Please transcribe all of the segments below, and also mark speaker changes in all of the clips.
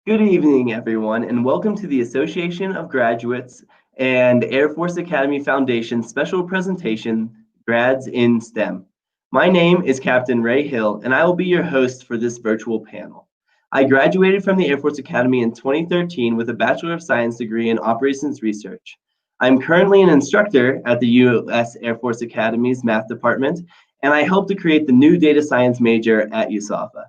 Speaker 1: Good evening, everyone, and welcome to the Association of Graduates and Air Force Academy Foundation special presentation, Grads in STEM. My name is Captain Ray Hill, and I will be your host for this virtual panel. I graduated from the Air Force Academy in 2013 with a Bachelor of Science degree in Operations Research. I'm currently an instructor at the U.S. Air Force Academy's Math Department, and I helped to create the new data science major at USAFA.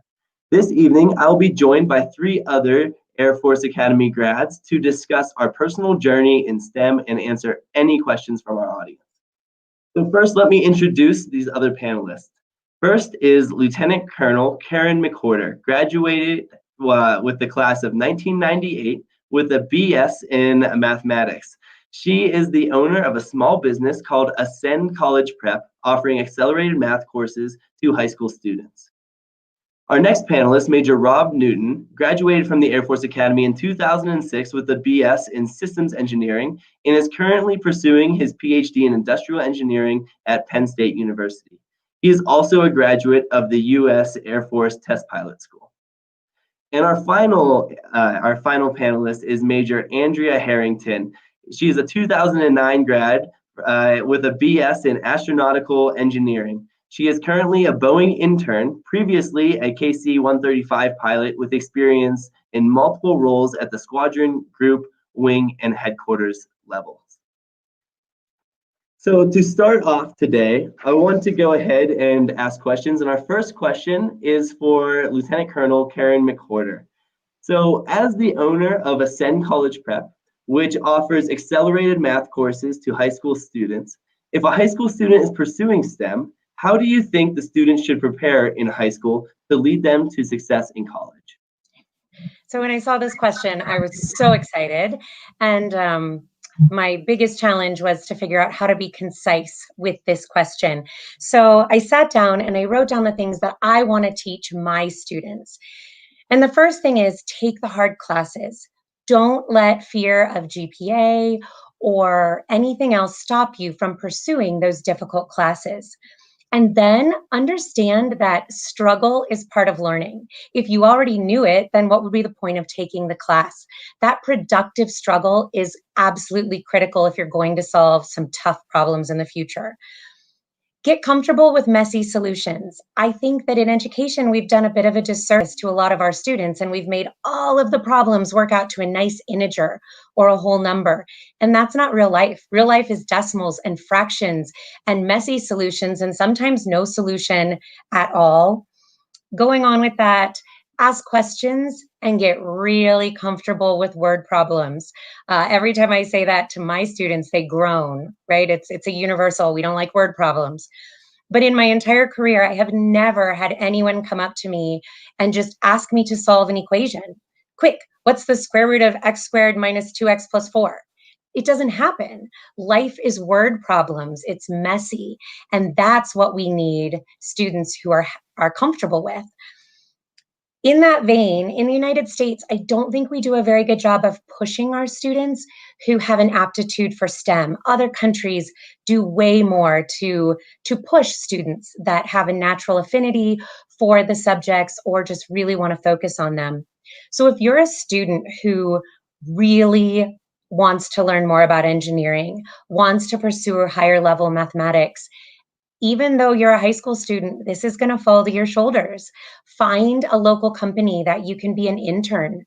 Speaker 1: This evening, I'll be joined by 3 other Air Force Academy grads to discuss our personal journey in STEM and answer any questions from our audience. So first, let me introduce these other panelists. First is Lieutenant Colonel Karen McWhorter, graduated with the class of 1998 with a BS in mathematics. She is the owner of a small business called Ascend College Prep, offering accelerated math courses to high school students. Our next panelist, Major Rob Newton, graduated from the Air Force Academy in 2006 with a BS in Systems Engineering and is currently pursuing his PhD in Industrial Engineering at Penn State University. He is also a graduate of the U.S. Air Force Test Pilot School. And our final panelist is Major Andrea Harrington. She is a 2009 grad with a BS in Astronautical Engineering. She is currently a Boeing intern, previously a KC-135 pilot with experience in multiple roles at the squadron, group, wing, and headquarters levels. So to start off today, I want to go ahead and ask questions. And our first question is for Lieutenant Colonel Karen McWhorter. So as the owner of Ascend College Prep, which offers accelerated math courses to high school students, if a high school student is pursuing STEM, how do you think the students should prepare in high school to lead them to success in college?
Speaker 2: So when I saw this question, I was so excited. And my biggest challenge was to figure out how to be concise with this question. So I sat down and I wrote down the things that I want to teach my students. And the first thing is take the hard classes. Don't let fear of GPA or anything else stop you from pursuing those difficult classes. And then understand that struggle is part of learning. If you already knew it, then what would be the point of taking the class? That productive struggle is absolutely critical if you're going to solve some tough problems in the future. Get comfortable with messy solutions. I think that in education, we've done a bit of a disservice to a lot of our students, and we've made all of the problems work out to a nice integer or a whole number. And that's not real life. Real life is decimals and fractions and messy solutions, and sometimes no solution at all. Going on with that, ask questions and get really comfortable with word problems. Every time I say that to my students, they groan, right? It's a universal, we don't like word problems. But in my entire career, I have never had anyone come up to me and just ask me to solve an equation. Quick, what's the square root of x squared minus 2x plus 4? It doesn't happen. Life is word problems. It's messy. And that's what we need students who are comfortable with. In that vein, in the United States, I don't think we do a very good job of pushing our students who have an aptitude for STEM. Other countries do way more to push students that have a natural affinity for the subjects or just really want to focus on them. So if you're a student who really wants to learn more about engineering, wants to pursue higher level mathematics, even though you're a high school student, this is going to fall to your shoulders. Find a local company that you can be an intern.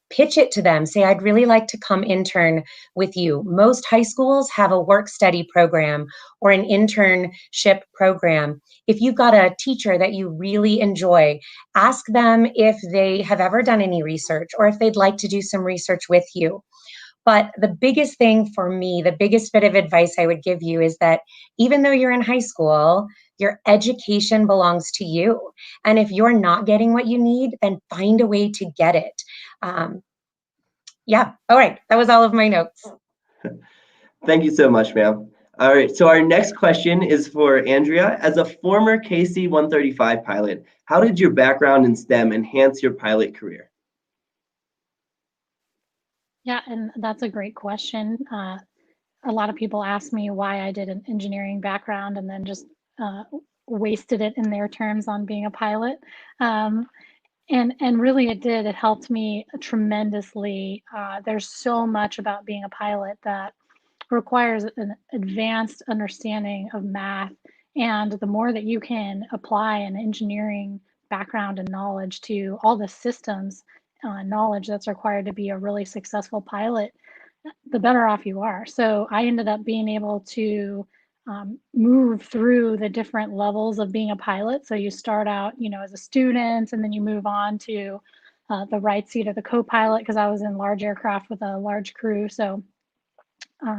Speaker 2: Pitch it to them. Say, I'd really like to come intern with you. Most high schools have a work study program or an internship program. If you've got a teacher that you really enjoy, ask them if they have ever done any research or if they'd like to do some research with you. But the biggest thing for me, the biggest bit of advice I would give you is that even though you're in high school, your education belongs to you. And if you're not getting what you need, then find a way to get it. Yeah, all right, that was all of my notes.
Speaker 1: Thank you so much, ma'am. All right, so our next question is for Andrea. As a former KC-135 pilot, how did your background in STEM enhance your pilot career?
Speaker 3: Yeah, and that's a great question. A lot of people ask me why I did an engineering background and then just wasted it in their terms on being a pilot. And really it did. It helped me tremendously. There's so much about being a pilot that requires an advanced understanding of math. And the more that you can apply an engineering background and knowledge to all the systems knowledge that's required to be a really successful pilot, the better off you are. So I ended up being able to move through the different levels of being a pilot. So you start out, as a student, and then you move on to the right seat of the co-pilot, because I was in large aircraft with a large crew. So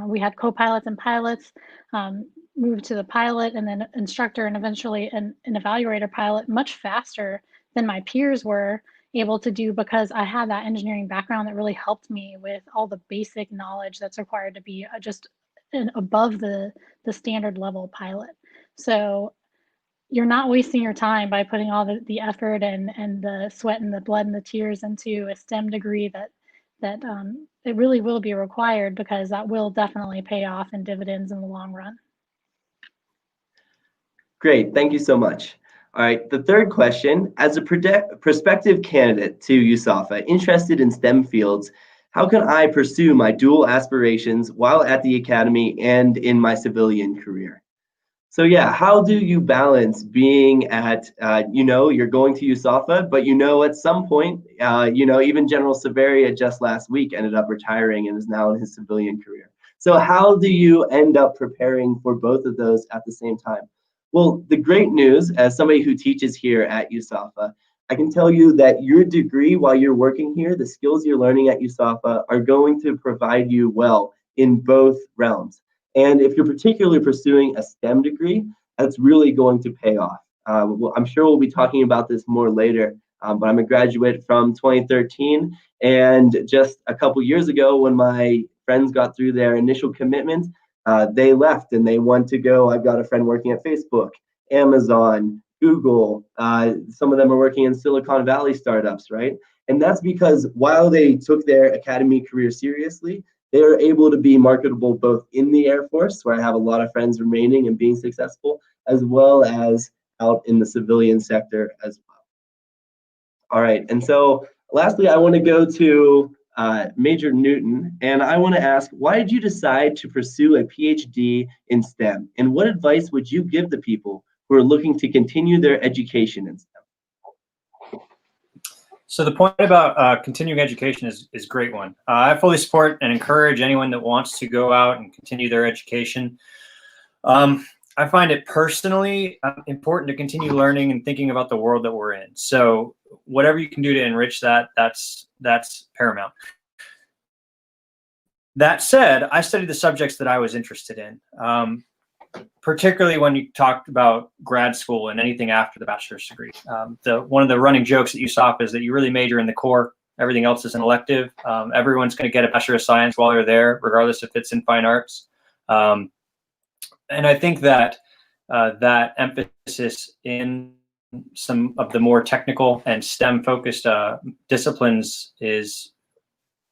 Speaker 3: we had co-pilots and pilots, moved to the pilot and then instructor, and eventually an evaluator pilot much faster than my peers were able to do, because I had that engineering background that really helped me with all the basic knowledge that's required to be just above the standard level pilot. So you're not wasting your time by putting all the effort and the sweat and the blood and the tears into a STEM degree that it really will be required, because that will definitely pay off in dividends in the long run.
Speaker 1: Great, thank you so much. All right, the third question, as a prospective candidate to USAFA interested in STEM fields, how can I pursue my dual aspirations while at the academy and in my civilian career? So yeah, how do you balance being at, you're going to USAFA, but at some point, even General Severia just last week ended up retiring and is now in his civilian career. So how do you end up preparing for both of those at the same time? Well, the great news, as somebody who teaches here at USAFA, I can tell you that your degree while you're working here, the skills you're learning at USAFA are going to provide you well in both realms. And if you're particularly pursuing a STEM degree, that's really going to pay off. I'm sure we'll be talking about this more later, but I'm a graduate from 2013. And just a couple years ago, when my friends got through their initial commitment, they left and they want to go. I've got a friend working at Facebook, Amazon, Google. Some of them are working in Silicon Valley startups, right? And that's because while they took their academy career seriously, they are able to be marketable both in the Air Force, where I have a lot of friends remaining and being successful, as well as out in the civilian sector as well. All right, and so lastly, I want to go to Major Newton, and I want to ask, why did you decide to pursue a PhD in STEM? And what advice would you give the people who are looking to continue their education in STEM?
Speaker 4: So the point about continuing education is a great one. I fully support and encourage anyone that wants to go out and continue their education. I find it personally important to continue learning and thinking about the world that we're in. So whatever you can do to enrich that, that's paramount. That said, I studied the subjects that I was interested in, particularly when you talked about grad school and anything after the bachelor's degree. One of the running jokes at USAP is that you really major in the core. Everything else is an elective. Everyone's going to get a Bachelor of Science while they're there, regardless if it's in fine arts. And I think that that emphasis in some of the more technical and STEM-focused disciplines is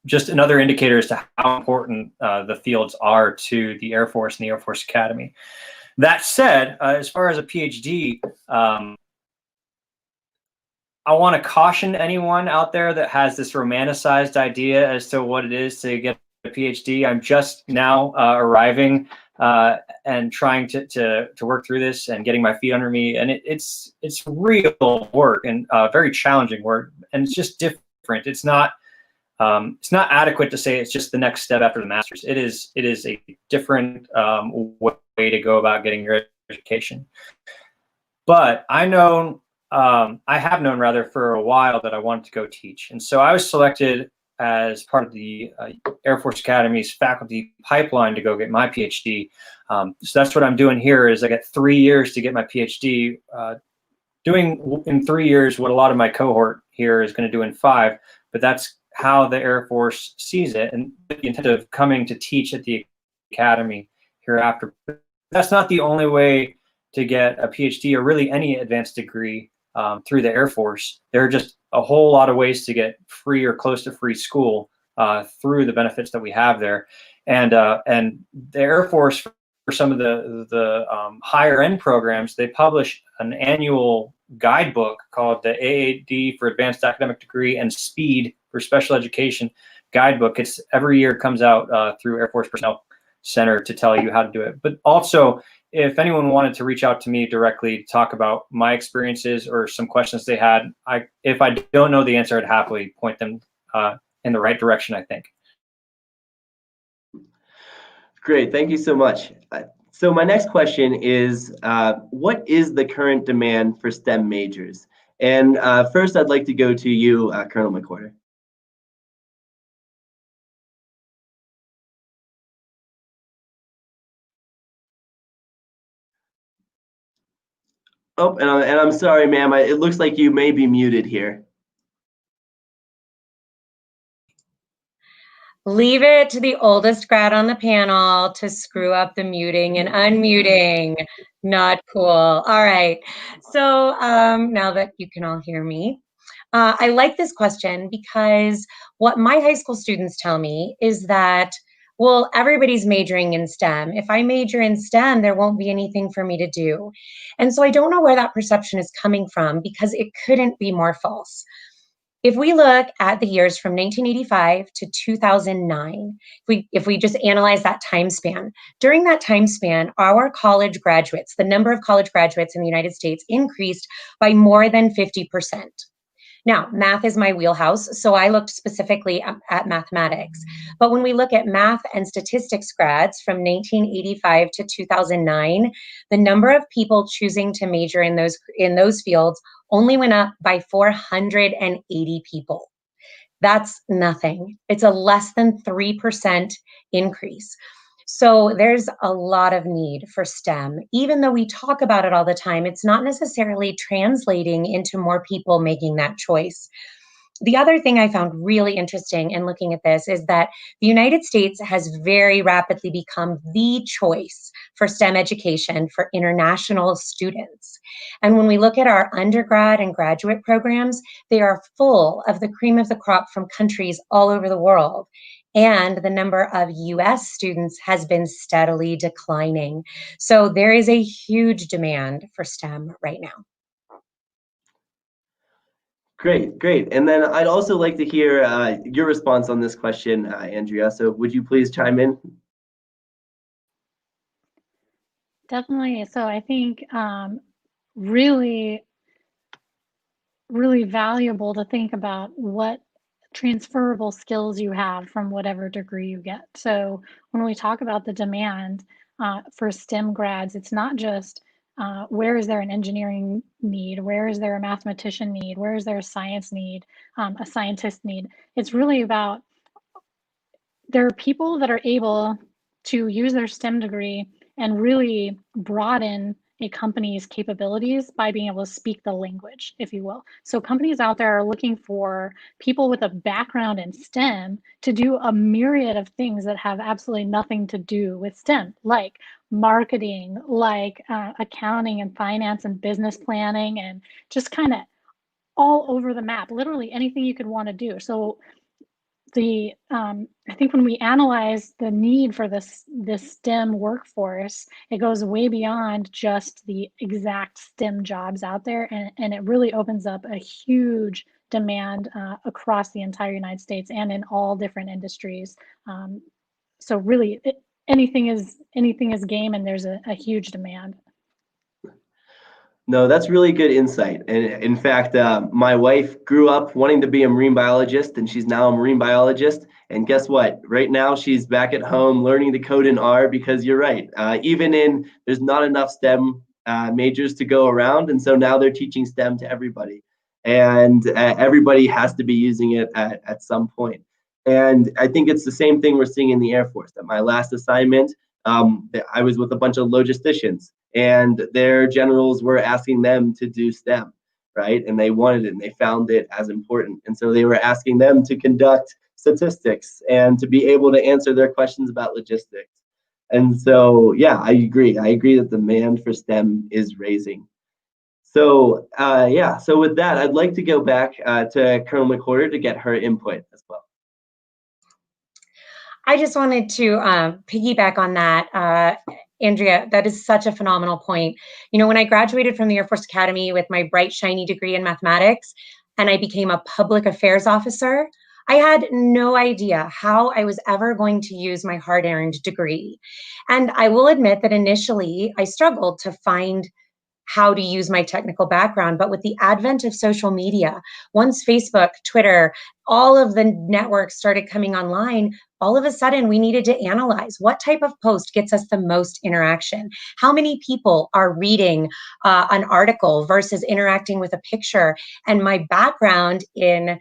Speaker 4: just another indicator as to how important the fields are to the Air Force and the Air Force Academy. That said, as far as a PhD, I want to caution anyone out there that has this romanticized idea as to what it is to get a PhD. I'm just now arriving and trying to work through this and getting my feet under me, and it's real work and very challenging work, and it's just different. It's not adequate to say it's just the next step after the master's. It is a different way to go about getting your education. But I have known rather for a while that I wanted to go teach, and so I was selected as part of the Air Force Academy's faculty pipeline to go get my PhD. So that's what I'm doing here is I got 3 years to get my PhD, doing in 3 years what a lot of my cohort here is going to do in 5, but that's how the Air Force sees it, and the intent of coming to teach at the Academy hereafter. That's not the only way to get a PhD or really any advanced degree through the Air Force. There are just a whole lot of ways to get free or close to free school through the benefits that we have there. And the Air Force, for some of the higher end programs, they publish an annual guidebook called the AAD for Advanced Academic Degree and SPEED for Special Education guidebook. It's every year comes out through Air Force Personnel Center to tell you how to do it. But also, if anyone wanted to reach out to me directly to talk about my experiences or some questions they had, if I don't know the answer, I'd happily point them in the right direction, I think.
Speaker 1: Great, thank you so much. So my next question is, what is the current demand for STEM majors? And first, I'd like to go to you, Colonel McWhorter. Oh, and I'm sorry, ma'am. It looks like you may be muted here.
Speaker 2: Leave it to the oldest grad on the panel to screw up the muting and unmuting. Not cool. All right. So now that you can all hear me, I like this question because what my high school students tell me is that, well, everybody's majoring in STEM. If I major in STEM, there won't be anything for me to do. And so I don't know where that perception is coming from because it couldn't be more false. If we look at the years from 1985 to 2009, if we just analyze that time span, during that time span, our college graduates, the number of college graduates in the United States increased by more than 50%. Now, math is my wheelhouse, so I looked specifically at mathematics. But when we look at math and statistics grads from 1985 to 2009, the number of people choosing to major in those fields only went up by 480 people. That's nothing. It's a less than 3% increase. So there's a lot of need for STEM. Even though we talk about it all the time, it's not necessarily translating into more people making that choice. The other thing I found really interesting in looking at this is that the United States has very rapidly become the choice for STEM education for international students. And when we look at our undergrad and graduate programs, they are full of the cream of the crop from countries all over the world. And the number of US students has been steadily declining. So there is a huge demand for STEM right now.
Speaker 1: Great, great. And then I'd also like to hear your response on this question, Andrea. So would you please chime in?
Speaker 3: Definitely. So I think really, really valuable to think about what transferable skills you have from whatever degree you get. So when we talk about the demand for STEM grads, it's not just where is there an engineering need, where is there a mathematician need, where is there a science need, a scientist need. It's really about there are people that are able to use their STEM degree and really broaden a company's capabilities by being able to speak the language, if you will. So companies out there are looking for people with a background in STEM to do a myriad of things that have absolutely nothing to do with STEM, like marketing, like accounting and finance and business planning, and just kind of all over the map, literally anything you could want to do. So I think when we analyze the need for this STEM workforce, it goes way beyond just the exact STEM jobs out there, and it really opens up a huge demand across the entire United States and in all different industries. So really, anything is game, and there's a huge demand.
Speaker 1: No, that's really good insight. And in fact, my wife grew up wanting to be a marine biologist, and she's now a marine biologist. And guess what? Right now, she's back at home learning to code in R because you're right. There's not enough STEM majors to go around. And so now they're teaching STEM to everybody. And everybody has to be using it at some point. And I think it's the same thing we're seeing in the Air Force. At my last assignment, I was with a bunch of logisticians, and their generals were asking them to do STEM, right? And they wanted it, and they found it as important. And so they were asking them to conduct statistics and to be able to answer their questions about logistics. And so, yeah, I agree. I agree that the demand for STEM is raising. So, yeah, so with that, I'd like to go back to Colonel McWhorter to get her input as well.
Speaker 2: I just wanted to piggyback on that. Andrea, that is such a phenomenal point. You know, when I graduated from the Air Force Academy with my bright, shiny degree in mathematics, and I became a public affairs officer, I had no idea how I was ever going to use my hard-earned degree. And I will admit that initially I struggled to find how to use my technical background. But with the advent of social media, once Facebook, Twitter, all of the networks started coming online, all of a sudden we needed to analyze what type of post gets us the most interaction. How many people are reading an article versus interacting with a picture? And my background in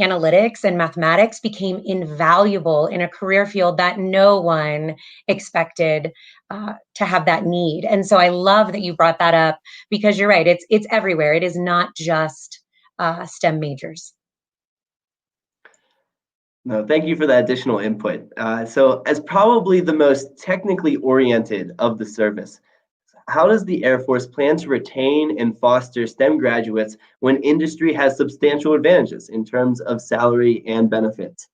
Speaker 2: analytics and mathematics became invaluable in a career field that no one expected to have that need. And so I love that you brought that up, because you're right, it's everywhere. It is not just STEM majors.
Speaker 1: No, thank you for that additional input. So as probably the most technically oriented of the service, how does the Air Force plan to retain and foster STEM graduates when industry has substantial advantages in terms of salary and benefits?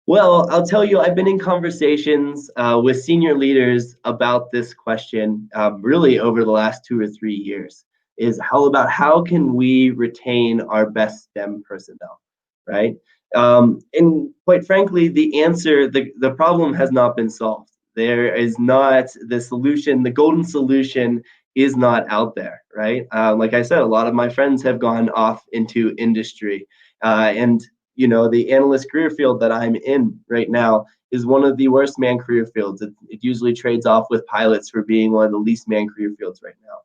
Speaker 1: Well, I'll tell you, I've been in conversations with senior leaders about this question really over the last 2 or 3 years, is how can we retain our best STEM personnel, right? And quite frankly, the answer, the problem has not been solved. There is not the solution, the golden solution is not out there, right? Like I said, a lot of my friends have gone off into industry. And you know, the analyst career field that I'm in right now is one of the worst man career fields. It usually trades off with pilots for being one of the least man career fields right now.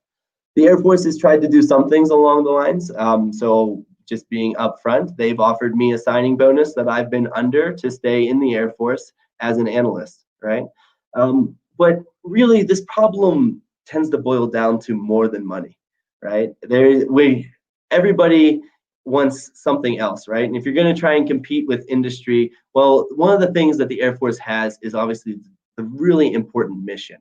Speaker 1: The Air Force has tried to do some things along the lines. So just being upfront, they've offered me a signing bonus that I've been under to stay in the Air Force as an analyst, right? But really, this problem tends to boil down to more than money, right? Everybody wants something else, right? And if you're going to try and compete with industry, well, one of the things that the Air Force has is obviously the really important mission,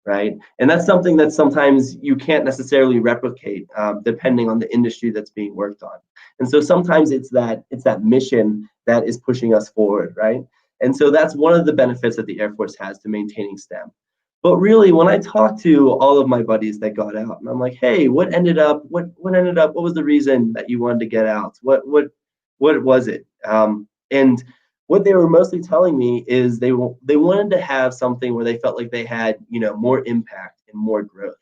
Speaker 1: right? And that's something that sometimes you can't necessarily replicate depending on the industry that's being worked on. And so sometimes it's that mission that is pushing us forward, right? And so that's one of the benefits that the Air Force has to maintaining STEM. But really, when I talk to all of my buddies that got out, and I'm like, hey, what was the reason that you wanted to get out? What was it? And what they were mostly telling me is they wanted to have something where they felt like they had, you know, more impact and more growth.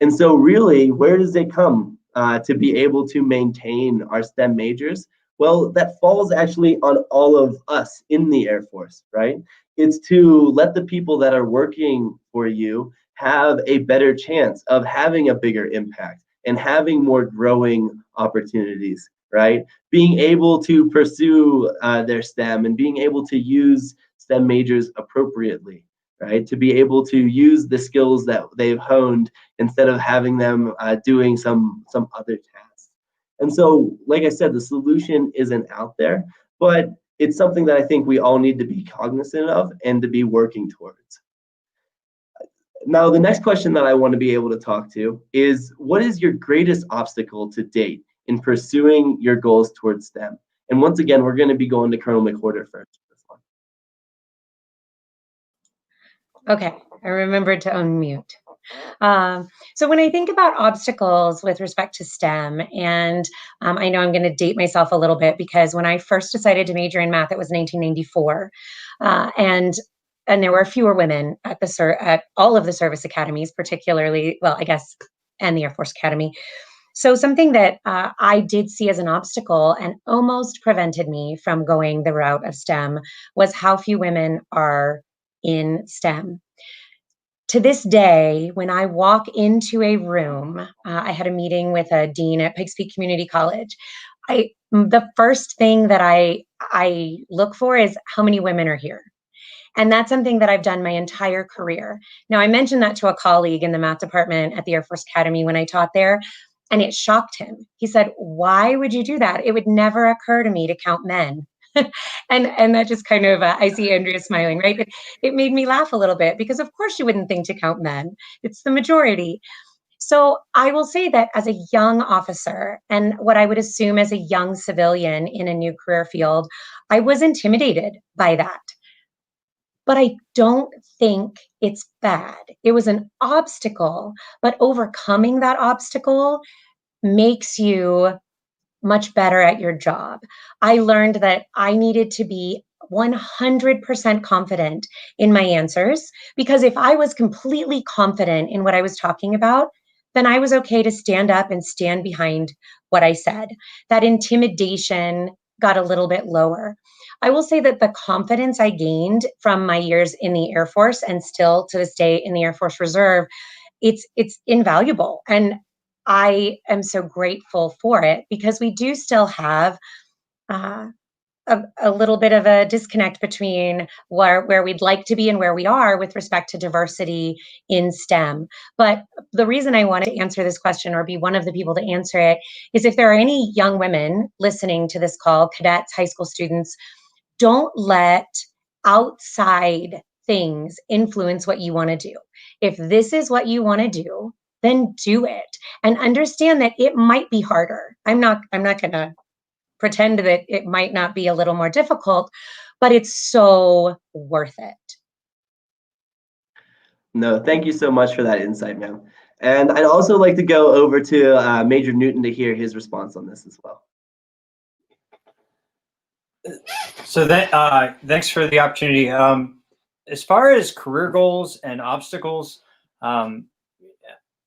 Speaker 1: And so really, where does it come to be able to maintain our STEM majors? Well, that falls actually on all of us in the Air Force, right? It's to let the people that are working for you have a better chance of having a bigger impact and having more growing opportunities, right? Being able to pursue their STEM and being able to use STEM majors appropriately, right? To be able to use the skills that they've honed instead of having them doing some other tasks. And so, like I said, the solution isn't out there, but it's something that I think we all need to be cognizant of and to be working towards. Now, the next question that I want to be able to talk to is, what is your greatest obstacle to date in pursuing your goals towards STEM? And once again, we're going to be going to Colonel McWhorter first.
Speaker 2: Okay, I remembered to unmute. So when I think about obstacles with respect to STEM, and I know I'm going to date myself a little bit, because when I first decided to major in math, it was 1994, and there were fewer women at all of the service academies, particularly, well, I guess, and the Air Force Academy. So something that I did see as an obstacle and almost prevented me from going the route of STEM was how few women are in STEM. To this day, when I walk into a room, I had a meeting with a dean at Pikes Peak Community College. the first thing that I look for is how many women are here. And that's something that I've done my entire career. Now, I mentioned that to a colleague in the math department at the Air Force Academy when I taught there, and it shocked him. He said, "Why would you do that? It would never occur to me to count men." And that just kind of, I see Andrea smiling, right? It made me laugh a little bit because of course you wouldn't think to count men. It's the majority. So I will say that as a young officer and what I would assume as a young civilian in a new career field, I was intimidated by that. But I don't think it's bad. It was an obstacle, but overcoming that obstacle makes you much better at your job. I learned that I needed to be 100% confident in my answers, because if I was completely confident in what I was talking about, then I was okay to stand up and stand behind what I said. That intimidation got a little bit lower. I will say that the confidence I gained from my years in the Air Force and still to this day in the Air Force Reserve, it's invaluable. And I am so grateful for it because we do still have uh, a little bit of a disconnect between where we'd like to be and where we are with respect to diversity in STEM. But the reason I wanted to answer this question or be one of the people to answer it is if there are any young women listening to this call, cadets, high school students, don't let outside things influence what you want to do. If this is what you want to do, then do it and understand that it might be harder. I'm not going to pretend that it might not be a little more difficult, but it's so worth it.
Speaker 1: No, thank you so much for that insight, ma'am. And I'd also like to go over to Major Newton to hear his response on this as well.
Speaker 4: So that thanks for the opportunity. As far as career goals and obstacles,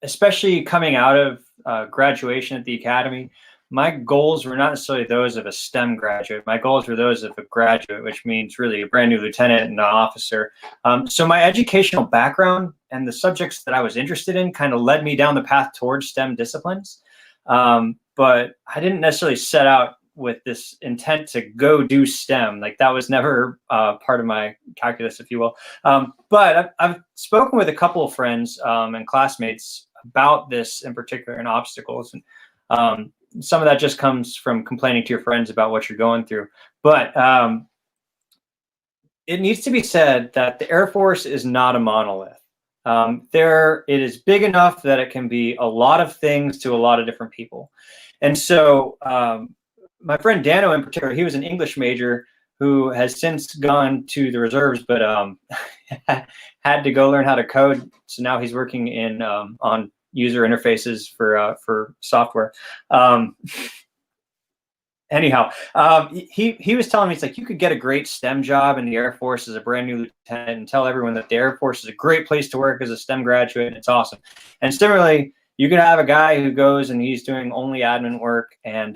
Speaker 4: especially coming out of graduation at the academy, my goals were not necessarily those of a STEM graduate. My goals were those of a graduate, which means really a brand new lieutenant and an officer. So my educational background and the subjects that I was interested in kind of led me down the path towards STEM disciplines. But I didn't necessarily set out with this intent to go do STEM. Like that was never part of my calculus, if you will. But I've spoken with a couple of friends and classmates about this in particular and obstacles. And some of that just comes from complaining to your friends about what you're going through. But it needs to be said that the Air Force is not a monolith. It is big enough that it can be a lot of things to a lot of different people. And so my friend Dano in particular, he was an English major who has since gone to the reserves, but had to go learn how to code. So now he's working in on user interfaces for software. Anyhow, he was telling me, it's like, you could get a great STEM job in the Air Force as a brand new lieutenant and tell everyone that the Air Force is a great place to work as a STEM graduate, and it's awesome. And similarly, you could have a guy who goes and he's doing only admin work and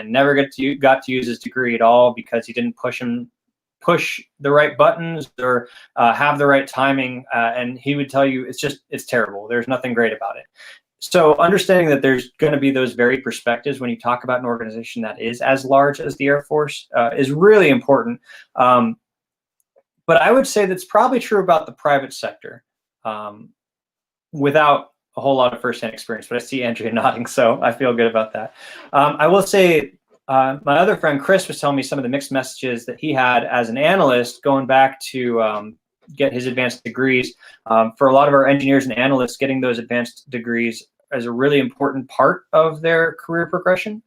Speaker 4: never got to use his degree at all because he didn't push the right buttons or have the right timing. And he would tell you it's terrible. There's nothing great about it. So understanding that there's going to be those varied perspectives when you talk about an organization that is as large as the Air Force is really important. But I would say that's probably true about the private sector without a whole lot of firsthand experience. But I see Andrea nodding, so I feel good about that. I will say my other friend Chris was telling me some of the mixed messages that he had as an analyst going back to get his advanced degrees. For a lot of our engineers and analysts, getting those advanced degrees is a really important part of their career progression.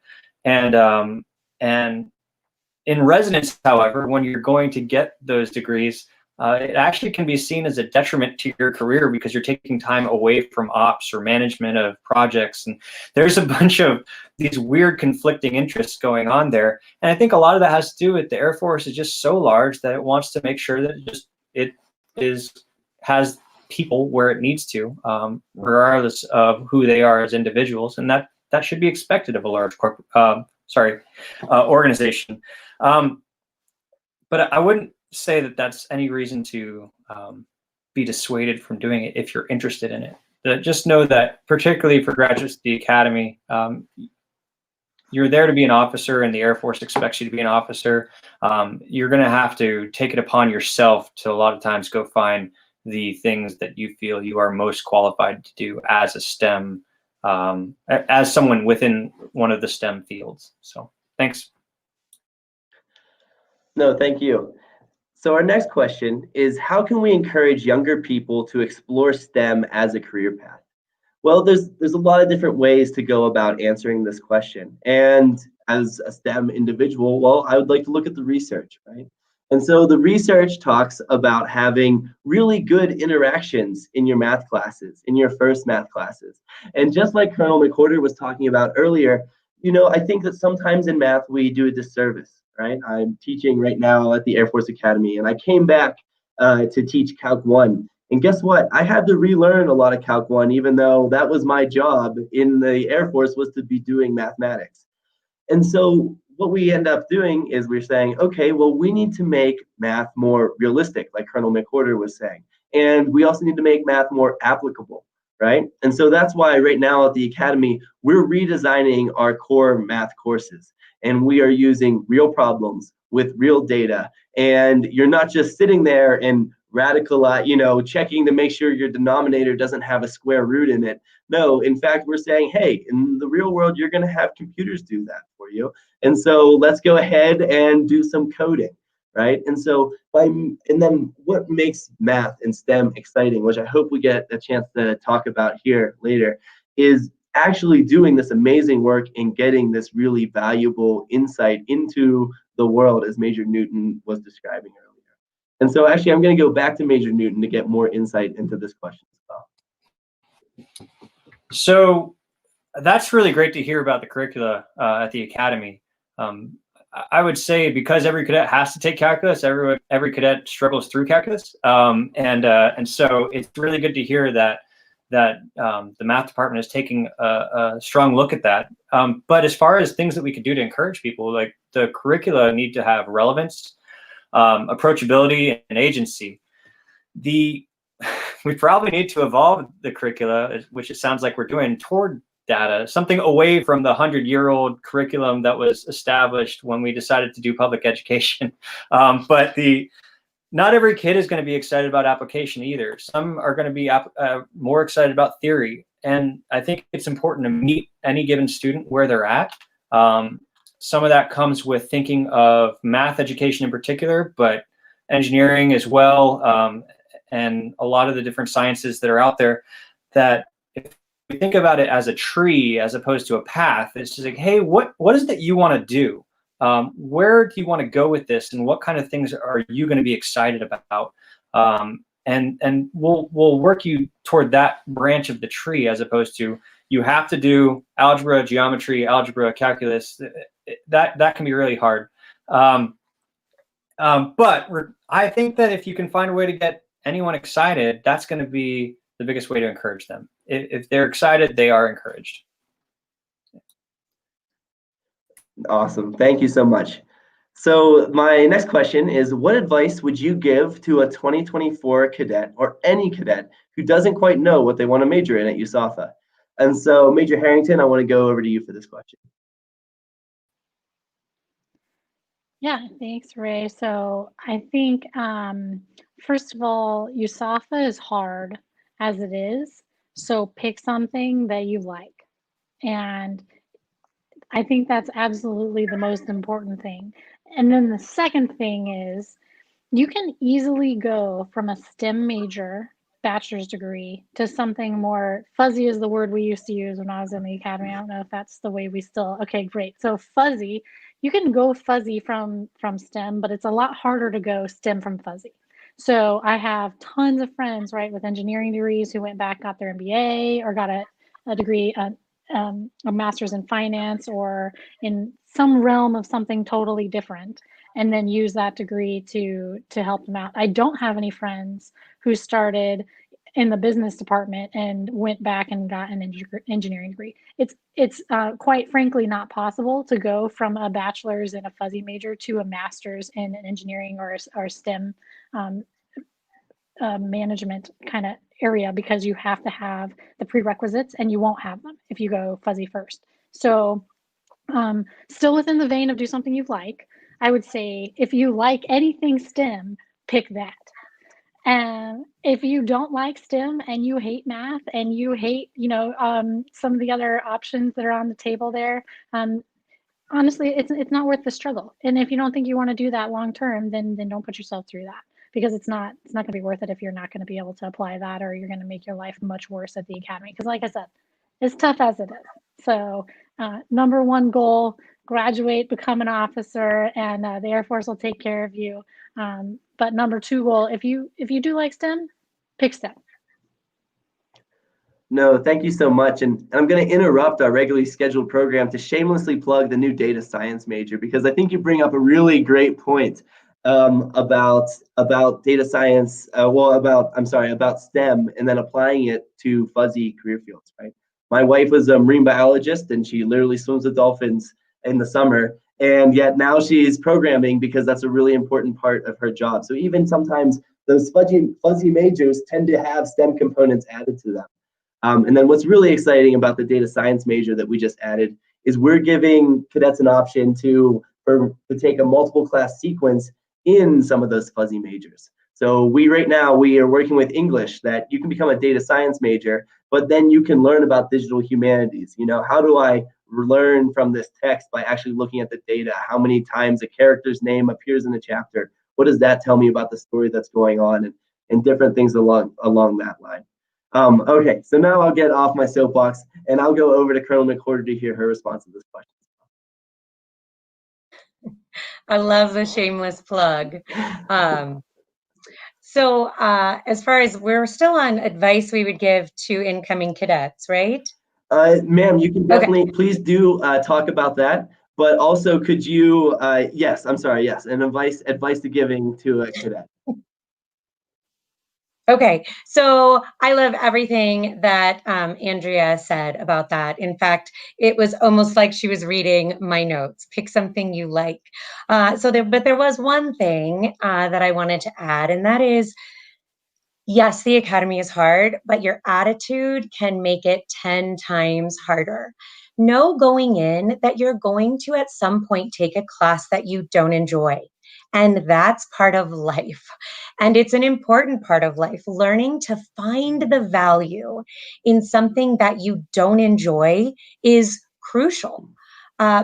Speaker 4: And in residence, however, when you're going to get those degrees, it actually can be seen as a detriment to your career because you're taking time away from ops or management of projects. And there's a bunch of these weird conflicting interests going on there. And I think a lot of that has to do with the Air Force is just so large that it wants to make sure that it has people where it needs to, regardless of who they are as individuals, and that should be expected of a large organization. But I wouldn't say that that's any reason to be dissuaded from doing it if you're interested in it. Just know that, particularly for graduates of the academy, you're there to be an officer and the Air Force expects you to be an officer, you're going to have to take it upon yourself to a lot of times go find the things that you feel you are most qualified to do as a STEM, as someone within one of the STEM fields. So thanks.
Speaker 1: No, thank you. So our next question is, how can we encourage younger people to explore STEM as a career path? Well, there's a lot of different ways to go about answering this question. And as a STEM individual, well, I would like to look at the research, right? And so the research talks about having really good interactions in your math classes, in your first math classes. And just like Colonel McWhorter was talking about earlier, I think that sometimes in math we do a disservice, right? I'm teaching right now at the Air Force Academy, and I came back to teach Calc 1. And guess what? I had to relearn a lot of Calc 1, even though that was my job in the Air Force, was to be doing mathematics. And so what we end up doing is we're saying, okay, well, we need to make math more realistic, like Colonel McWhorter was saying. And we also need to make math more applicable, right? And so that's why right now at the Academy, we're redesigning our core math courses. And we are using real problems with real data. And you're not just sitting there and checking to make sure your denominator doesn't have a square root in it. No, in fact, we're saying, hey, in the real world, you're going to have computers do that for you. And so let's go ahead and do some coding, right? And so and then what makes math and STEM exciting, which I hope we get a chance to talk about here later, is actually doing this amazing work and getting this really valuable insight into the world, as Major Newton was describing earlier. And so actually, I'm going to go back to Major Newton to get more insight into this question as well.
Speaker 4: So that's really great to hear about the curricula at the Academy. I would say because every cadet has to take calculus, every cadet struggles through calculus, and so it's really good to hear that the math department is taking a strong look at that. But as far as things that we could do to encourage people, like the curricula need to have relevance, approachability, and agency. We probably need to evolve the curricula, which it sounds like we're doing, toward data, something away from the 100-year-old curriculum that was established when we decided to do public education. But not every kid is going to be excited about application either. Some are going to be more excited about theory. And I think it's important to meet any given student where they're at. Some of that comes with thinking of math education in particular, but engineering as well, and a lot of the different sciences that are out there, that if we think about it as a tree as opposed to a path, it's just like, hey, what is it that you want to do? Where do you want to go with this, and what kind of things are you going to be excited about? And we'll work you toward that branch of the tree, as opposed to you have to do algebra, geometry, algebra, calculus. That can be really hard. But I think that if you can find a way to get anyone excited, that's going to be the biggest way to encourage them. If they're excited, they are encouraged.
Speaker 1: Awesome. Thank you so much. So my next question is, what advice would you give to a 2024 cadet, or any cadet, who doesn't quite know what they want to major in at USAFA? And so Major Harrington, I want to go over to you for this question.
Speaker 3: Yeah, thanks, Ray. So I think, first of all, USAFA is hard as it is. So pick something that you like. And I think that's absolutely the most important thing. And then the second thing is, you can easily go from a STEM major bachelor's degree to something more fuzzy, is the word we used to use when I was in the academy. I don't know if that's the way we still, okay, great. So fuzzy, you can go fuzzy from STEM, but it's a lot harder to go STEM from fuzzy. So I have tons of friends, right, with engineering degrees who went back, got their MBA, or got a degree, a master's in finance, or in some realm of something totally different, and then use that degree to help them out. I don't have any friends who started in the business department and went back and got an engineering degree. It's quite frankly not possible to go from a bachelor's in a fuzzy major to a master's in an engineering or STEM management kind of area, because you have to have the prerequisites, and you won't have them if you go fuzzy first. So Still within the vein of do something you like, I would say if you like anything STEM, pick that. And if you don't like STEM and you hate math and you hate, some of the other options that are on the table there, honestly, it's not worth the struggle. And if you don't think you want to do that long term, then don't put yourself through that, because it's not going to be worth it if you're not going to be able to apply that, or you're going to make your life much worse at the academy. Because like I said, it's tough as it is. So number one goal, graduate, become an officer, and the Air Force will take care of you. But number two goal, if you do like STEM, pick STEM.
Speaker 1: No, thank you so much. And I'm going to interrupt our regularly scheduled program to shamelessly plug the new data science major, because I think you bring up a really great point about data science. About STEM, and then applying it to fuzzy career fields, right? My wife was a marine biologist, and she literally swims with dolphins in the summer. And yet now she's programming, because that's a really important part of her job. So even sometimes those fuzzy majors tend to have STEM components added to them. And then what's really exciting about the data science major that we just added is we're giving cadets an option to take a multiple class sequence in some of those fuzzy majors. So right now we are working with English, that you can become a data science major, but then you can learn about digital humanities. How do I learn from this text by actually looking at the data? How many times a character's name appears in a chapter? What does that tell me about the story that's going on, and different things along that line. Okay, so now I'll get off my soapbox, and I'll go over to Colonel McWhorter to hear her response to this question.
Speaker 2: I love the shameless plug. So as far as, we're still on advice we would give to incoming cadets, right?
Speaker 1: Ma'am, you can definitely, please do talk about that. But also, could you, yes, and advice to giving to a cadet.
Speaker 2: Okay, so I love everything that Andrea said about that. In fact, it was almost like she was reading my notes. Pick something you like. But there was one thing that I wanted to add, and that is, yes, the academy is hard, but your attitude can make it 10 times harder. Know going in that you're going to at some point take a class that you don't enjoy. And that's part of life. And it's an important part of life. Learning to find the value in something that you don't enjoy is crucial,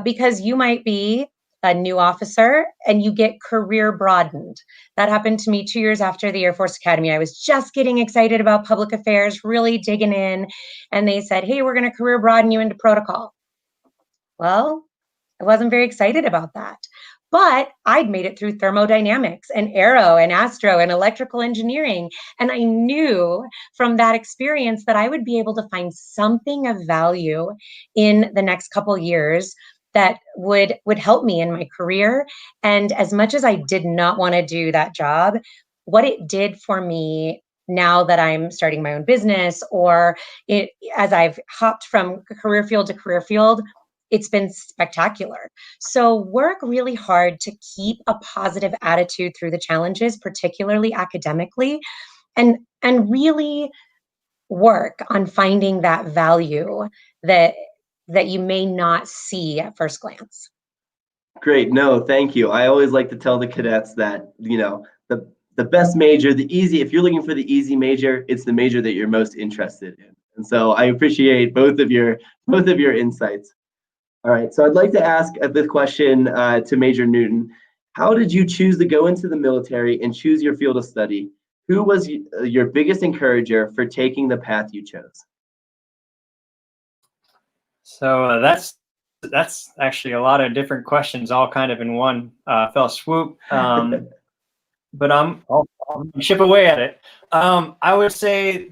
Speaker 2: because you might be a new officer and you get career broadened. That happened to me 2 years after the Air Force Academy. I was just getting excited about public affairs, really digging in. And they said, hey, we're going to career broaden you into protocol. Well, I wasn't very excited about that. But I'd made it through thermodynamics and aero and astro and electrical engineering. And I knew from that experience that I would be able to find something of value in the next couple years that would help me in my career. And as much as I did not want to do that job, what it did for me now that I'm starting my own business, or as I've hopped from career field to career field, it's been spectacular. So work really hard to keep a positive attitude through the challenges, particularly academically, and really work on finding that value that you may not see at first glance.
Speaker 1: Great. No, thank you. I always like to tell the cadets that, the best major, if you're looking for the easy major, it's the major that you're most interested in. And so I appreciate both of your insights. All right, so I'd like to ask this question to Major Newton. How did you choose to go into the military and choose your field of study? Who was your biggest encourager for taking the path you chose?
Speaker 4: So that's actually a lot of different questions, all kind of in one fell swoop. But I'll chip away at it. I would say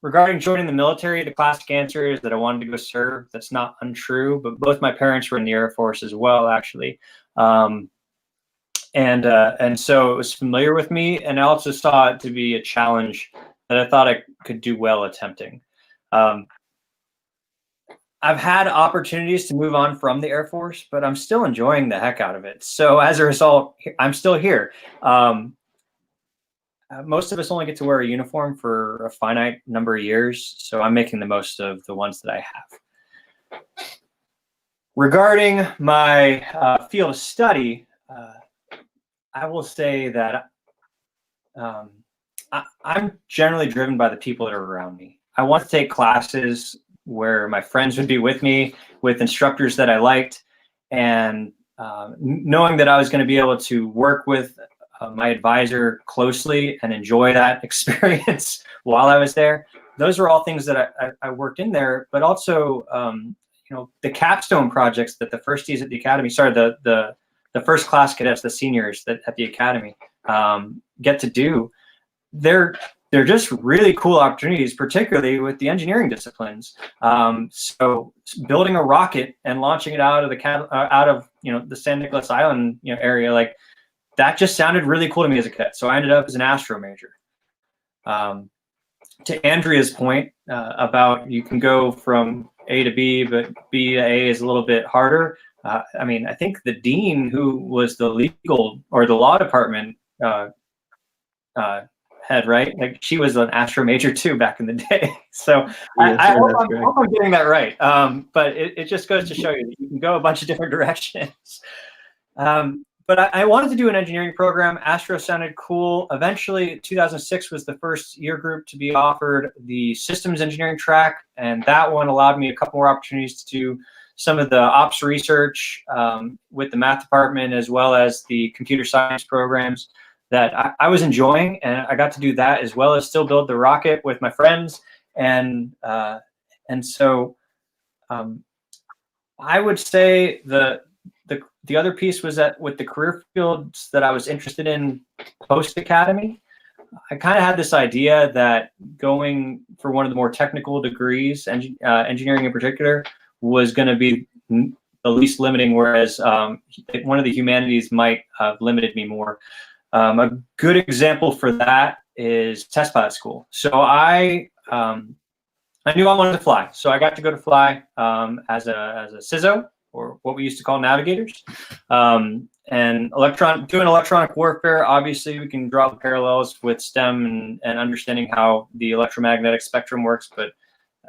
Speaker 4: regarding joining the military, the classic answer is that I wanted to go serve. That's not untrue, but both my parents were in the Air Force as well, actually. And so it was familiar with me, and I also saw it to be a challenge that I thought I could do well attempting. I've had opportunities to move on from the Air Force, but I'm still enjoying the heck out of it. So as a result, I'm still here. Most of us only get to wear a uniform for a finite number of years, so I'm making the most of the ones that I have. Regarding my field of study, I will say that I'm generally driven by the people that are around me. I want to take classes where my friends would be with me, with instructors that I liked, and knowing that I was going to be able to work with my advisor closely and enjoy that experience while I was there. Those are all things that I worked in there, but also, you know, the capstone projects that the firsties at the academy, sorry, the first class cadets, the seniors that at the academy get to do. They're just really cool opportunities, particularly with the engineering disciplines. So building a rocket and launching it out of the you know, the San Nicolas Island, you know, area, like that just sounded really cool to me as a cadet. So I ended up as an astro major. To Andrea's point about you can go from A to B, but B to A is a little bit harder. I mean, I think the dean, who was the legal or the law department head, right? Like she was an astro major too back in the day. So
Speaker 1: Yes,
Speaker 4: I
Speaker 1: sir,
Speaker 4: hope
Speaker 1: that's correct.
Speaker 4: I'm getting that right. But it just goes to show you that you can go a bunch of different directions. But I wanted to do an engineering program. Astro sounded cool. Eventually, 2006 was the first year group to be offered the systems engineering track. And that one allowed me a couple more opportunities to do some of the ops research with the math department, as well as the computer science programs that I was enjoying. And I got to do that as well as still build the rocket with my friends. And so I would say the other piece was that with the career fields that I was interested in post academy, I kind of had this idea that going for one of the more technical degrees, engineering in particular, was going to be the least limiting, whereas one of the humanities might have limited me more. A good example for that is test pilot school. So I knew I wanted to fly, so I got to go to fly as a CISO, or what we used to call navigators. And doing electronic warfare, obviously we can draw the parallels with STEM and understanding how the electromagnetic spectrum works, but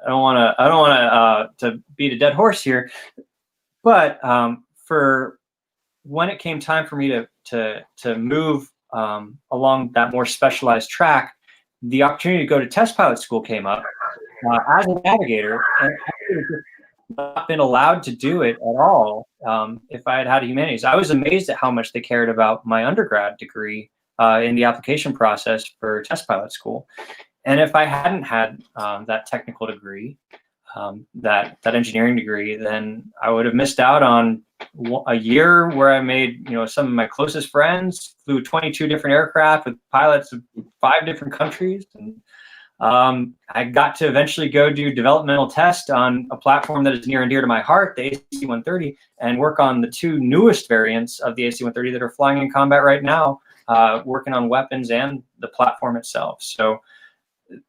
Speaker 4: I don't want to beat a dead horse here. But for when it came time for me to move along that more specialized track, the opportunity to go to test pilot school came up as a navigator, and I would have not been allowed to do it at all if I had had a humanities. I was amazed at how much they cared about my undergrad degree in the application process for test pilot school. And if I hadn't had that technical degree, that engineering degree, then I would have missed out on a year where I made, you know, some of my closest friends, flew 22 different aircraft with pilots of 5 different countries. And I got to eventually go do developmental test on a platform that is near and dear to my heart, the AC-130, and work on the 2 newest variants of the AC-130 that are flying in combat right now, working on weapons and the platform itself. So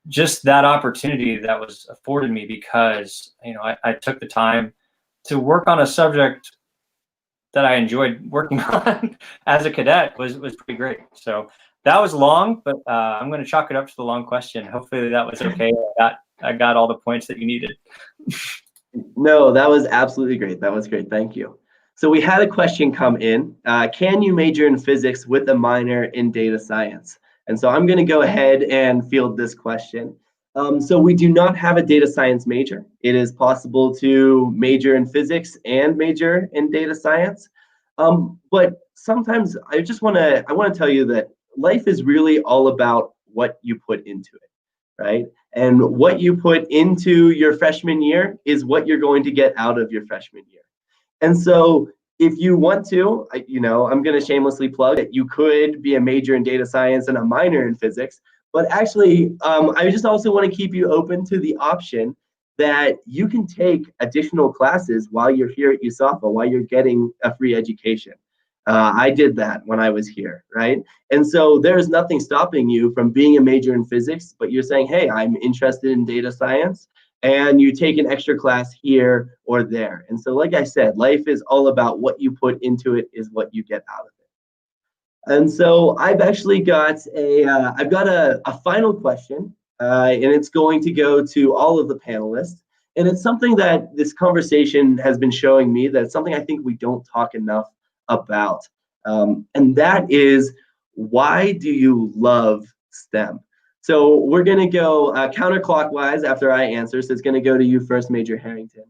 Speaker 4: just that opportunity that was afforded me because, you know, I took the time to work on a subject that I enjoyed working on as a cadet was pretty great. So that was long, but I'm going to chalk it up to the long question. Hopefully that was okay. I got all the points that you needed.
Speaker 1: No, that was absolutely great. That was great. Thank you. So we had a question come in. Can you major in physics with a minor in data science? And so I'm going to go ahead and field this question. So we do not have a data science major. It is possible to major in physics and major in data science. But sometimes I want to tell you that life is really all about what you put into it, right? And what you put into your freshman year is what you're going to get out of your freshman year. And so if you want to, you know, I'm going to shamelessly plug that you could be a major in data science and a minor in physics. But actually, I just also want to keep you open to the option that you can take additional classes while you're here at USAFA, while you're getting a free education. I did that when I was here, right? And so there's nothing stopping you from being a major in physics, but you're saying, hey, I'm interested in data science, and you take an extra class here or there. And so, like I said, life is all about what you put into it is what you get out of it. And so I've actually got a final question, and it's going to go to all of the panelists. And it's something that this conversation has been showing me that it's something I think we don't talk enough about. And that is, why do you love STEM? So we're going to go counterclockwise after I answer. So it's going to go to you first, Major Harrington.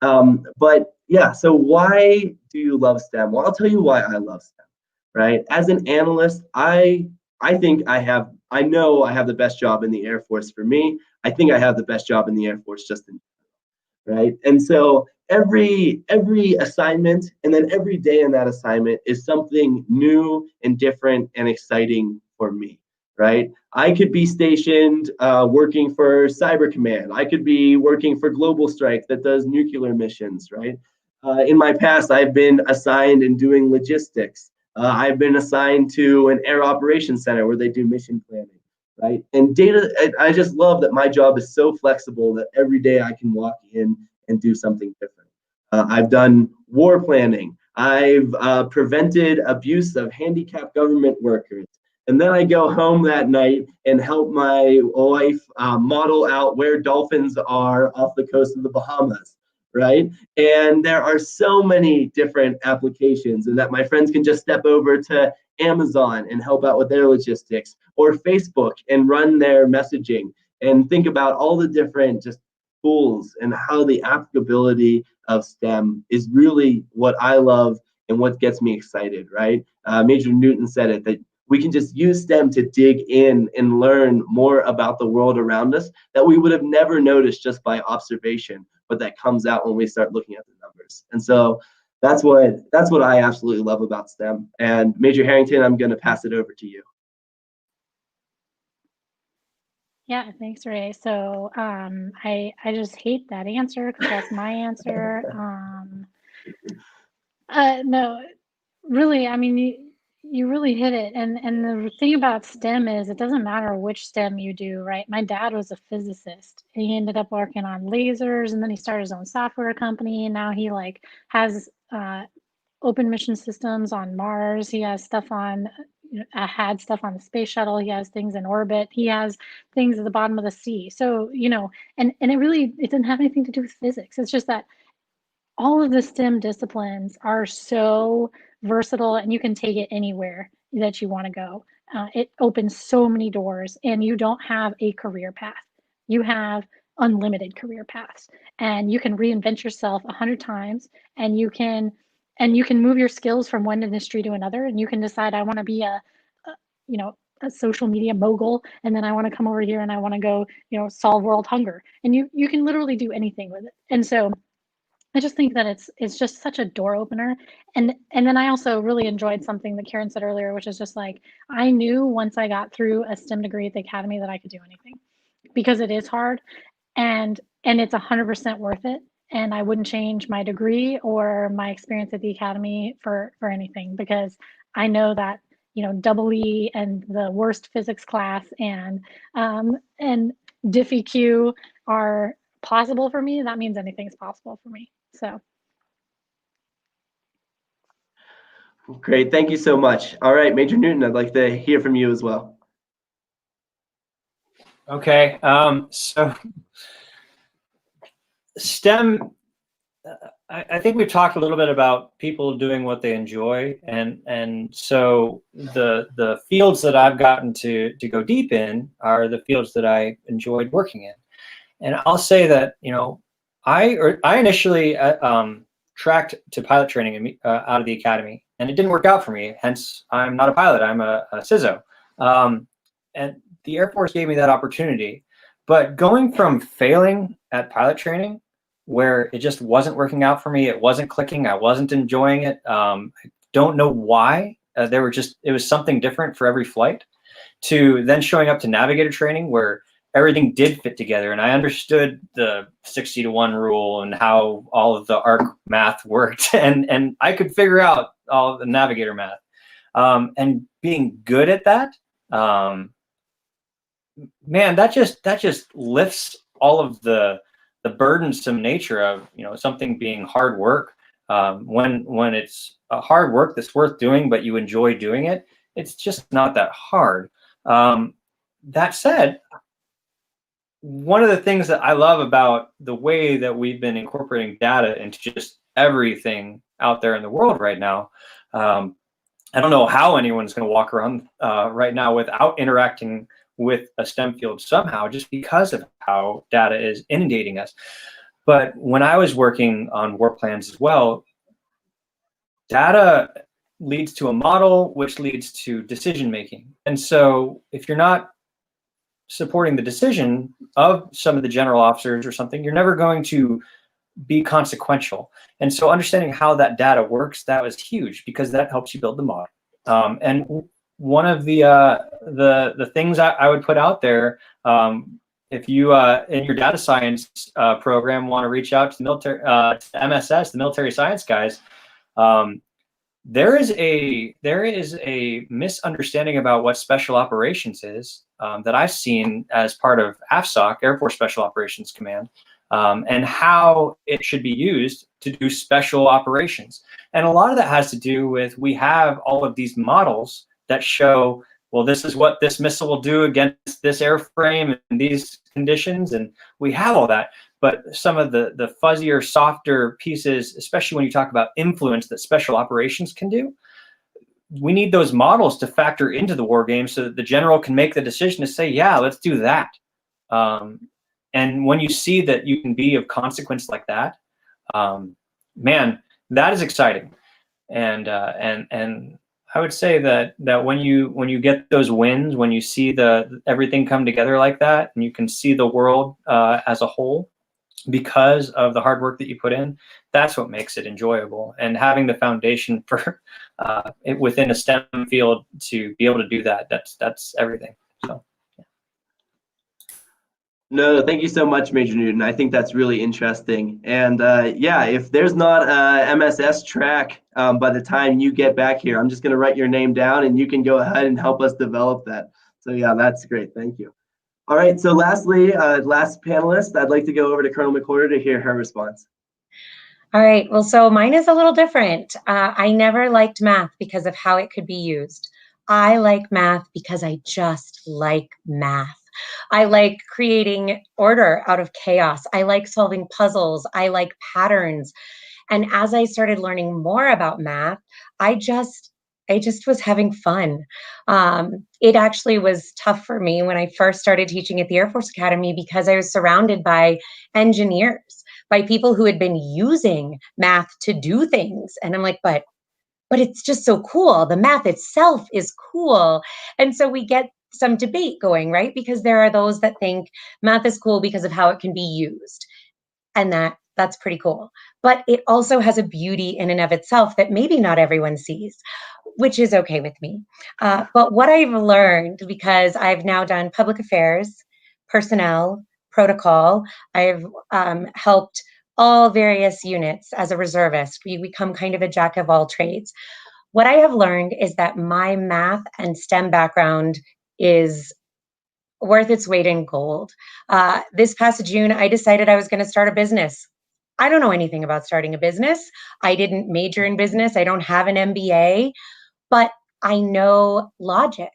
Speaker 1: But yeah, so why do you love STEM? Well, I'll tell you why I love STEM, right? As an analyst, I think I know I have the best job in the Air Force. For me, I think I have the best job in the Air Force just in, right? And so every assignment and then every day in that assignment is something new and different and exciting for me, right? I could be stationed working for Cyber Command. I could be working for Global Strike that does nuclear missions, right? In my past, I've been assigned in doing logistics. I've been assigned to an air operations center where they do mission planning, right? And data, I just love that my job is so flexible that every day I can walk in and do something different. I've done war planning. I've prevented abuse of handicapped government workers. And then I go home that night and help my wife model out where dolphins are off the coast of the Bahamas, right? And there are so many different applications, and that my friends can just step over to Amazon and help out with their logistics, or Facebook and run their messaging, and think about all the different just tools and how the applicability of STEM is really what I love and what gets me excited, right? Major Newton said it, that we can just use STEM to dig in and learn more about the world around us that we would have never noticed just by observation, but that comes out when we start looking at the numbers. And so that's what I absolutely love about STEM. And Major Harrington, I'm going to pass it over to you.
Speaker 3: Yeah, thanks, Ray. So I just hate that answer because that's my answer. No, really, I mean, you really hit it. And the thing about STEM is it doesn't matter which STEM you do, right? My dad was a physicist. He ended up working on lasers, and then he started his own software company. And now he like has open mission systems on Mars. He has stuff on, had stuff on the space shuttle. He has things in orbit. He has things at the bottom of the sea. So, and it didn't have anything to do with physics. It's just that all of the STEM disciplines are so versatile, and you can take it anywhere that you want to go. It opens so many doors, and you don't have a career path. You have unlimited career paths, and you can reinvent yourself 100 times, and you can move your skills from one industry to another, and you can decide, I want to be a social media mogul, and then I want to come over here and I want to go, solve world hunger. And you can literally do anything with it. And so I just think that it's just such a door opener. And then I also really enjoyed something that Karen said earlier, which is just like, I knew once I got through a STEM degree at the Academy that I could do anything, because it is hard, and it's 100% worth it. And I wouldn't change my degree or my experience at the Academy for anything, because I know that, double E and the worst physics class and Diffie Q are possible for me. That means anything's possible for me. So.
Speaker 1: Great, thank you so much. All right, Major Newton, I'd like to hear from you as well.
Speaker 4: Okay, so STEM, I think we've talked a little bit about people doing what they enjoy, and so the fields that I've gotten to go deep in are the fields that I enjoyed working in. And I'll say that, I initially tracked to pilot training out of the Academy, and it didn't work out for me. Hence, I'm not a pilot. I'm a CISO. And the Air Force gave me that opportunity. But going from failing at pilot training, where it just wasn't working out for me, it wasn't clicking, I wasn't enjoying it. I don't know why. It was something different for every flight, to then showing up to navigator training where everything did fit together, and I understood the 60-to-1 rule and how all of the ARC math worked, and I could figure out all of the navigator math. And being good at that, man, that just lifts all of the burdensome nature of something being hard work. When it's a hard work that's worth doing, but you enjoy doing it, it's just not that hard. That said, one of the things that I love about the way that we've been incorporating data into just everything out there in the world right now, I don't know how anyone's going to walk around right now without interacting with a STEM field somehow, just because of how data is inundating us. But when I was working on war plans as well, data leads to a model, which leads to decision making. And so if you're not supporting the decision of some of the general officers or something, you're never going to be consequential. And so understanding how that data works, that was huge, because that helps you build the model. And one of the things I would put out there, if you in your data science program want to reach out to the military, to MSS, the military science guys, there is a misunderstanding about what special operations is that I've seen as part of AFSOC, Air Force Special Operations Command, and how it should be used to do special operations. And a lot of that has to do with, we have all of these models that show, well, this is what this missile will do against this airframe in these conditions, and we have all that. But some of the fuzzier, softer pieces, especially when you talk about influence that special operations can do, we need those models to factor into the war game so that the general can make the decision to say, yeah, let's do that. And when you see that you can be of consequence like that, man, that is exciting. And I would say that when you get those wins, when you see everything come together like that, and you can see the world as a whole because of the hard work that you put in, that's what makes it enjoyable. And having the foundation for within a STEM field to be able to do that, that's everything. So.
Speaker 1: No, thank you so much, Major Newton. I think that's really interesting. And yeah, if there's not a MSS track by the time you get back here, I'm just going to write your name down and you can go ahead and help us develop that. So yeah, that's great. Thank you. All right. So lastly, last panelist, I'd like to go over to Colonel McClure to hear her response.
Speaker 2: All right. Well, so mine is a little different. I never liked math because of how it could be used. I like math because I just like math. I like creating order out of chaos. I like solving puzzles. I like patterns. And as I started learning more about math, I just was having fun. It actually was tough for me when I first started teaching at the Air Force Academy, because I was surrounded by engineers, by people who had been using math to do things. And I'm like, but it's just so cool. The math itself is cool. And so we get some debate going, right? Because there are those that think math is cool because of how it can be used. And that's pretty cool. But it also has a beauty in and of itself that maybe not everyone sees, which is okay with me. But what I've learned, because I've now done public affairs, personnel, protocol, I've helped all various units as a reservist. We become kind of a jack of all trades. What I have learned is that my math and STEM background is worth its weight in gold. This past June, I decided I was going to start a business. I don't know anything about starting a business. I didn't major in business. I don't have an MBA, but I know logic.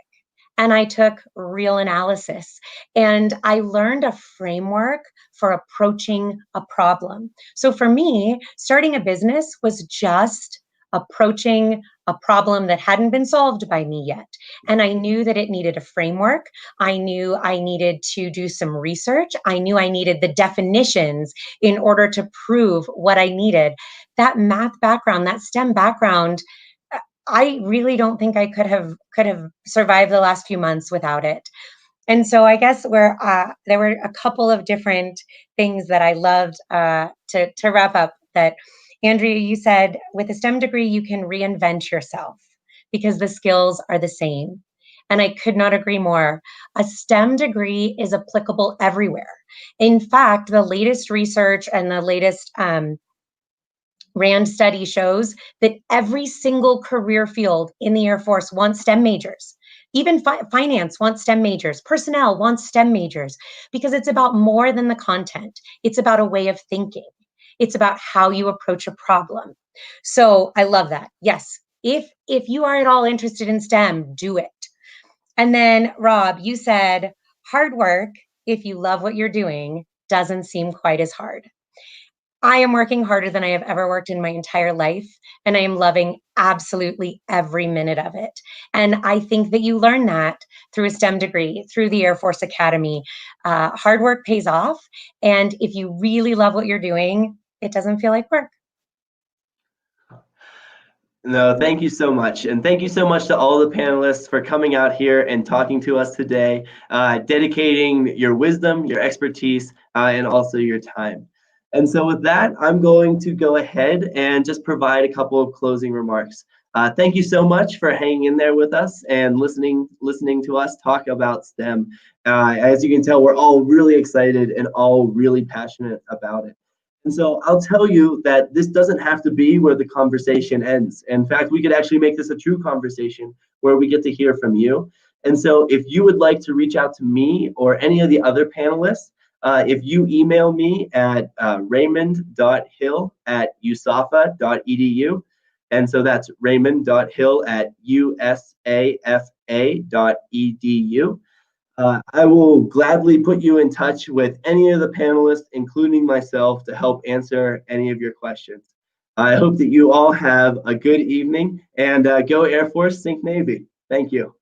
Speaker 2: And I took real analysis, and I learned a framework for approaching a problem. So for me, starting a business was just approaching a problem that hadn't been solved by me yet. And I knew that it needed a framework. I knew I needed to do some research. I knew I needed the definitions in order to prove what I needed. That math background, that STEM background, I really don't think I could have survived the last few months without it. And so I guess there were a couple of different things that I loved to wrap up. That, Andrea, you said with a STEM degree, you can reinvent yourself because the skills are the same. And I could not agree more. A STEM degree is applicable everywhere. In fact, the latest research and the latest RAND study shows that every single career field in the Air Force wants STEM majors. Even finance wants STEM majors. Personnel wants STEM majors, because it's about more than the content. It's about a way of thinking. It's about how you approach a problem. So I love that. Yes, if you are at all interested in STEM, do it. And then Rob, you said hard work if you love what you're doing, doesn't seem quite as hard. I am working harder than I have ever worked in my entire life, and I am loving absolutely every minute of it. And I think that you learn that through a STEM degree, through the Air Force Academy. Hard work pays off, and if you really love what you're doing, it doesn't feel like work.
Speaker 1: No, thank you so much. And thank you so much to all the panelists for coming out here and talking to us today, dedicating your wisdom, your expertise, and also your time. And so with that, I'm going to go ahead and just provide a couple of closing remarks. Thank you so much for hanging in there with us and listening to us talk about STEM. As you can tell, we're all really excited and all really passionate about it. And so I'll tell you that this doesn't have to be where the conversation ends. In fact, we could actually make this a true conversation where we get to hear from you. And so if you would like to reach out to me or any of the other panelists, if you email me at raymond.hill@usafa.edu, and so that's raymond.hill@usafa.edu. I will gladly put you in touch with any of the panelists, including myself, to help answer any of your questions. I hope that you all have a good evening, and go Air Force, Think Navy. Thank you.